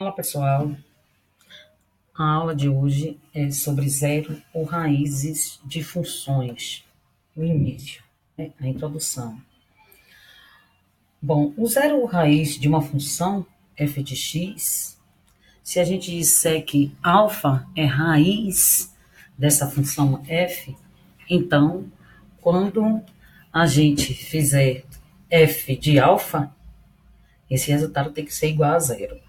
Olá, pessoal. A aula de hoje é sobre zero ou raízes de funções. O início, né? A introdução. Bom, o zero ou raiz de uma função f de x, se a gente disser que alfa é raiz dessa função f, então, quando a gente fizer f de alfa, esse resultado tem que ser igual a zero.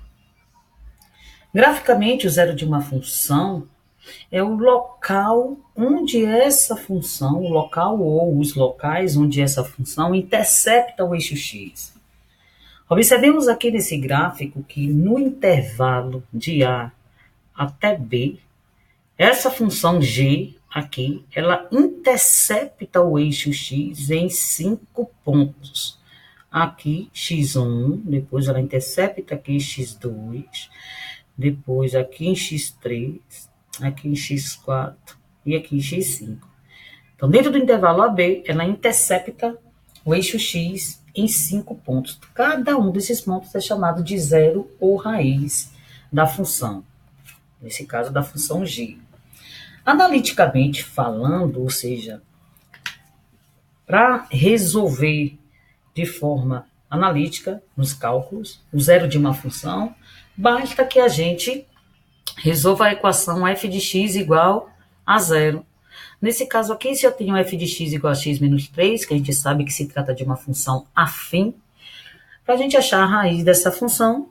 Graficamente, o zero de uma função é o local onde essa função, o local ou os locais onde essa função intercepta o eixo x. Observemos aqui nesse gráfico que no intervalo de A até B, essa função g aqui, ela intercepta o eixo x em 5 pontos. Aqui x1, depois ela intercepta aqui x2, depois aqui em x3, aqui em x4 e aqui em x5. Então, dentro do intervalo AB, ela intercepta o eixo x em 5 pontos. Cada um desses pontos é chamado de zero ou raiz da função, nesse caso da função g. Analiticamente falando, ou seja, para resolver de forma analítica nos cálculos o zero de uma função, basta que a gente resolva a equação f de x igual a zero. Nesse caso aqui, se eu tenho f de x igual a x menos 3, que a gente sabe que se trata de uma função afim, para a gente achar a raiz dessa função,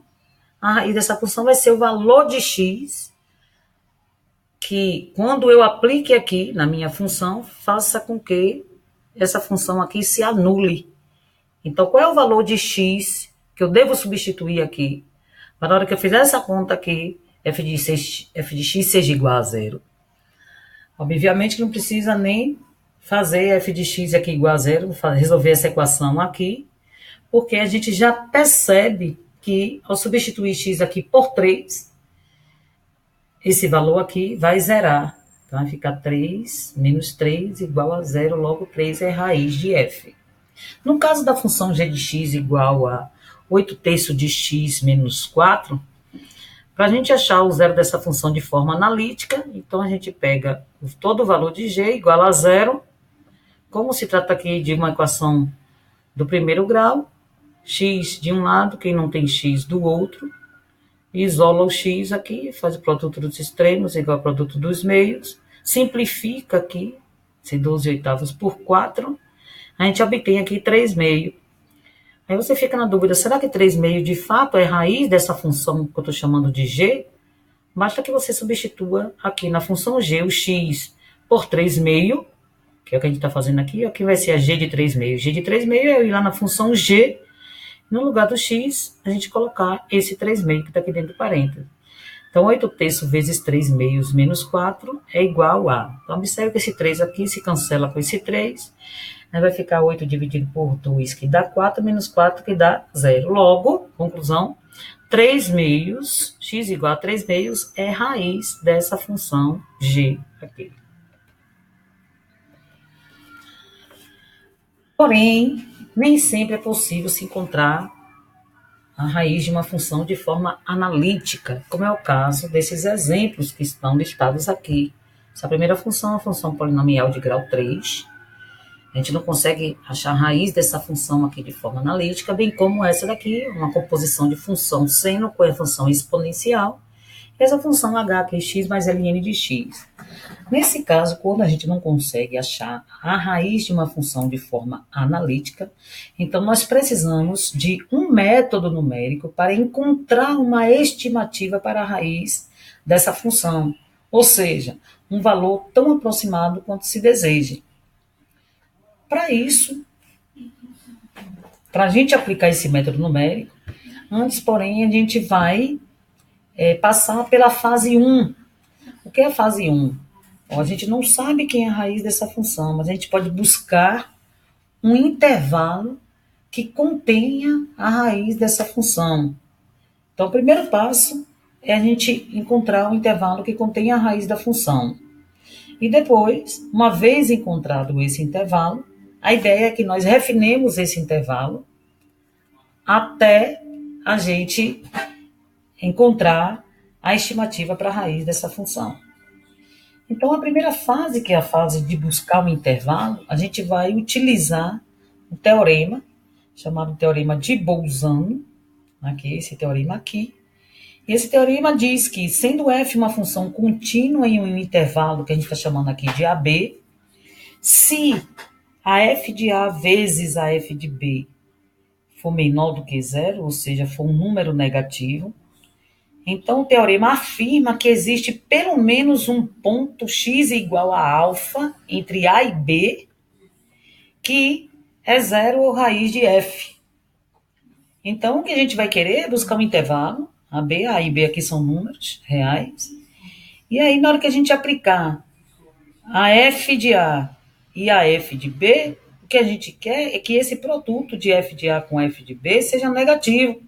a raiz dessa função vai ser o valor de x, que quando eu aplique aqui na minha função, faça com que essa função aqui se anule. Então, qual é o valor de x que eu devo substituir aqui? Para na hora que eu fizer essa conta aqui, f de x seja igual a zero. Obviamente que não precisa nem fazer f de x aqui igual a zero, resolver essa equação aqui, porque a gente já percebe que ao substituir x aqui por 3, esse valor aqui vai zerar. Então vai ficar 3 menos 3 igual a zero, logo 3 é raiz de f. No caso da função g de x igual a 8/3 de x menos 4, para a gente achar o zero dessa função de forma analítica, então a gente pega todo o valor de g igual a zero. Como se trata aqui de uma equação do primeiro grau, x de um lado, quem não tem x do outro, isola o x aqui, faz o produto dos extremos igual ao produto dos meios, simplifica aqui, se 12/8 por 4, a gente obtém aqui 3/2. Aí você fica na dúvida, será que 3/2 de fato é raiz dessa função que eu estou chamando de g? Basta que você substitua aqui na função g o x por 3/2, que é o que a gente está fazendo aqui. Aqui vai ser a g de 3/2. G de 3/2 é eu ir lá na função g, no lugar do x, a gente colocar esse 3/2 que está aqui dentro do parênteses. Então, 8/3 vezes 3/2 menos 4 é igual a... Então, observe que esse 3 aqui se cancela com esse 3. Aí vai ficar 8 dividido por 2, que dá 4, menos 4, que dá 0. Logo, conclusão, 3/2, x igual a 3/2, é raiz dessa função g aqui. Porém, nem sempre é possível se encontrar a raiz de uma função de forma analítica, como é o caso desses exemplos que estão listados aqui. Essa primeira função é uma função polinomial de grau 3. A gente não consegue achar a raiz dessa função aqui de forma analítica, bem como essa daqui, uma composição de função seno com a função exponencial, e essa função h aqui, x mais ln de x. Nesse caso, quando a gente não consegue achar a raiz de uma função de forma analítica, então nós precisamos de um método numérico para encontrar uma estimativa para a raiz dessa função, ou seja, um valor tão aproximado quanto se deseje. Para isso, para a gente aplicar esse método numérico, antes, porém, a gente vai passar pela fase 1. O que é a fase 1? Bom, a gente não sabe quem é a raiz dessa função, mas a gente pode buscar um intervalo que contenha a raiz dessa função. Então, o primeiro passo é a gente encontrar o intervalo que contém a raiz da função. E depois, uma vez encontrado esse intervalo, a ideia é que nós refinemos esse intervalo até a gente encontrar a estimativa para a raiz dessa função. Então, a primeira fase, que é a fase de buscar o intervalo, a gente vai utilizar um teorema, chamado teorema de Bolzano, aqui, esse teorema aqui. E esse teorema diz que, sendo f uma função contínua em um intervalo, que a gente está chamando aqui de AB, se a f de A vezes a f de B for menor do que zero, ou seja, for um número negativo, então o teorema afirma que existe pelo menos um ponto x igual a alfa entre A e B, que é zero ou raiz de f. Então, o que a gente vai querer é buscar um intervalo, A e B aqui são números reais, e aí na hora que a gente aplicar a f de A e a f de B, o que a gente quer é que esse produto de f de A com f de B seja negativo,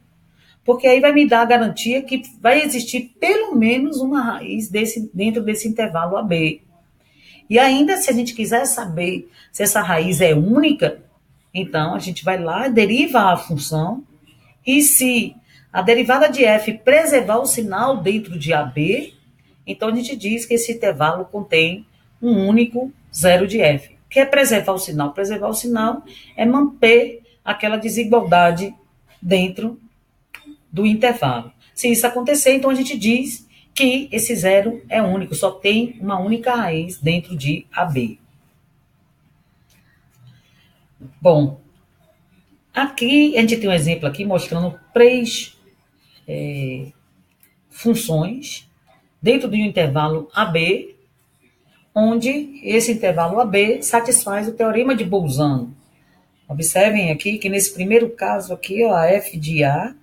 porque aí vai me dar a garantia que vai existir pelo menos uma raiz dentro desse intervalo AB. E ainda, se a gente quiser saber se essa raiz é única, então a gente vai lá, deriva a função, e se a derivada de f preservar o sinal dentro de AB, então a gente diz que esse intervalo contém um único zero de f. O que é preservar o sinal? Preservar o sinal é manter aquela desigualdade dentro do intervalo. Se isso acontecer, então a gente diz que esse zero é único, só tem uma única raiz dentro de AB. Bom, aqui a gente tem um exemplo aqui mostrando três funções dentro de um intervalo AB, onde esse intervalo AB satisfaz o teorema de Bolzano. Observem aqui que nesse primeiro caso aqui, ó, a f de A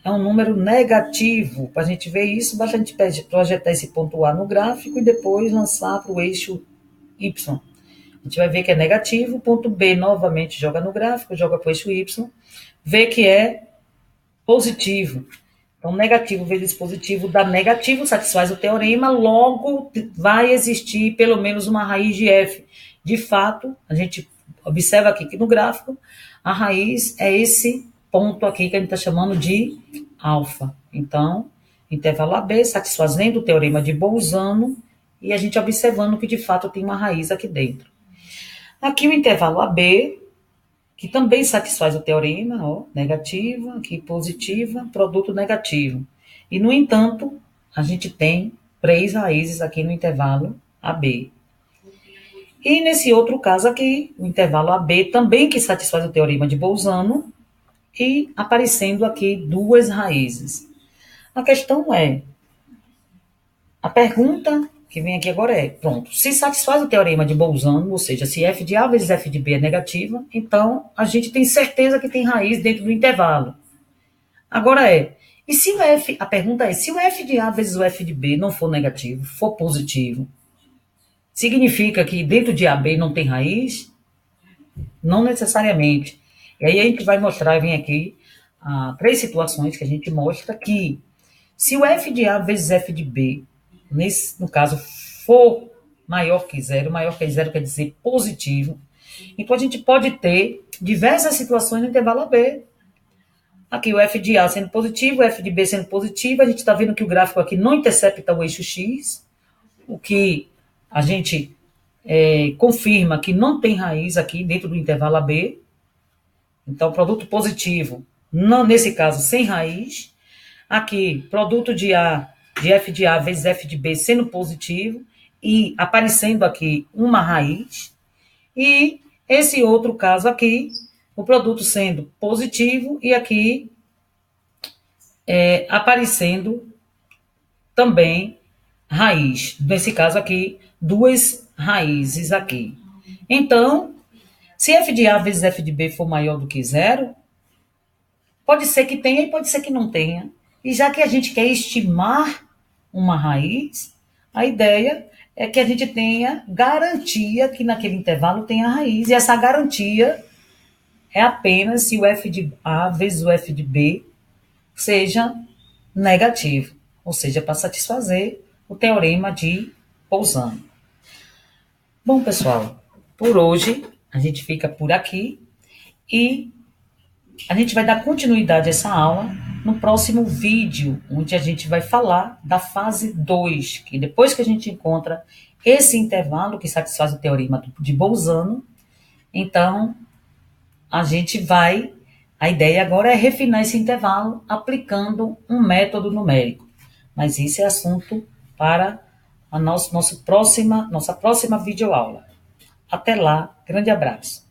é um número negativo. Para a gente ver isso, basta a gente projetar esse ponto A no gráfico e depois lançar para o eixo Y. A gente vai ver que é negativo, ponto B novamente joga no gráfico, joga para o eixo Y, vê que é positivo. Então, negativo vezes positivo dá negativo, satisfaz o teorema, logo vai existir pelo menos uma raiz de f. De fato, a gente observa aqui que no gráfico, a raiz é esse ponto aqui que a gente está chamando de alfa. Então, intervalo AB satisfazendo o teorema de Bolzano e a gente observando que de fato tem uma raiz aqui dentro. Aqui o intervalo AB, que também satisfaz o teorema, ó, negativa, aqui positiva, produto negativo. E, no entanto, a gente tem três raízes aqui no intervalo AB. E nesse outro caso aqui, o intervalo AB também que satisfaz o teorema de Bolzano e aparecendo aqui duas raízes. A questão é, a pergunta que vem aqui agora é, pronto, se satisfaz o teorema de Bolzano, ou seja, se f de A vezes f de B é negativa, então a gente tem certeza que tem raiz dentro do intervalo. Agora e se o f, a pergunta é, se o f de A vezes o f de B não for negativo, for positivo, significa que dentro de AB não tem raiz? Não necessariamente. E aí a gente vai mostrar, vem aqui, três situações que a gente mostra que se o f de A vezes f de B, no caso, for maior que zero quer dizer positivo, então a gente pode ter diversas situações no intervalo AB. Aqui o f de A sendo positivo, o f de B sendo positivo, a gente está vendo que o gráfico aqui não intercepta o eixo X, o que a gente confirma que não tem raiz aqui dentro do intervalo AB. Então, produto positivo, não, nesse caso, sem raiz. Aqui, produto de f de A vezes f de B sendo positivo e aparecendo aqui uma raiz. E esse outro caso aqui, o produto sendo positivo e aqui aparecendo também raiz. Nesse caso aqui, duas raízes aqui. Então, se f de A vezes f de B for maior do que zero, pode ser que tenha e pode ser que não tenha. E já que a gente quer estimar uma raiz, a ideia é que a gente tenha garantia que naquele intervalo tenha raiz. E essa garantia é apenas se o f de A vezes o f de B seja negativo. Ou seja, para satisfazer o teorema de Bolzano. Bom, pessoal, por hoje a gente fica por aqui e a gente vai dar continuidade a essa aula no próximo vídeo, onde a gente vai falar da fase 2, que depois que a gente encontra esse intervalo que satisfaz o teorema de Bolzano, então a ideia agora é refinar esse intervalo aplicando um método numérico. Mas isso é assunto para a nossa próxima videoaula. Até lá, grande abraço.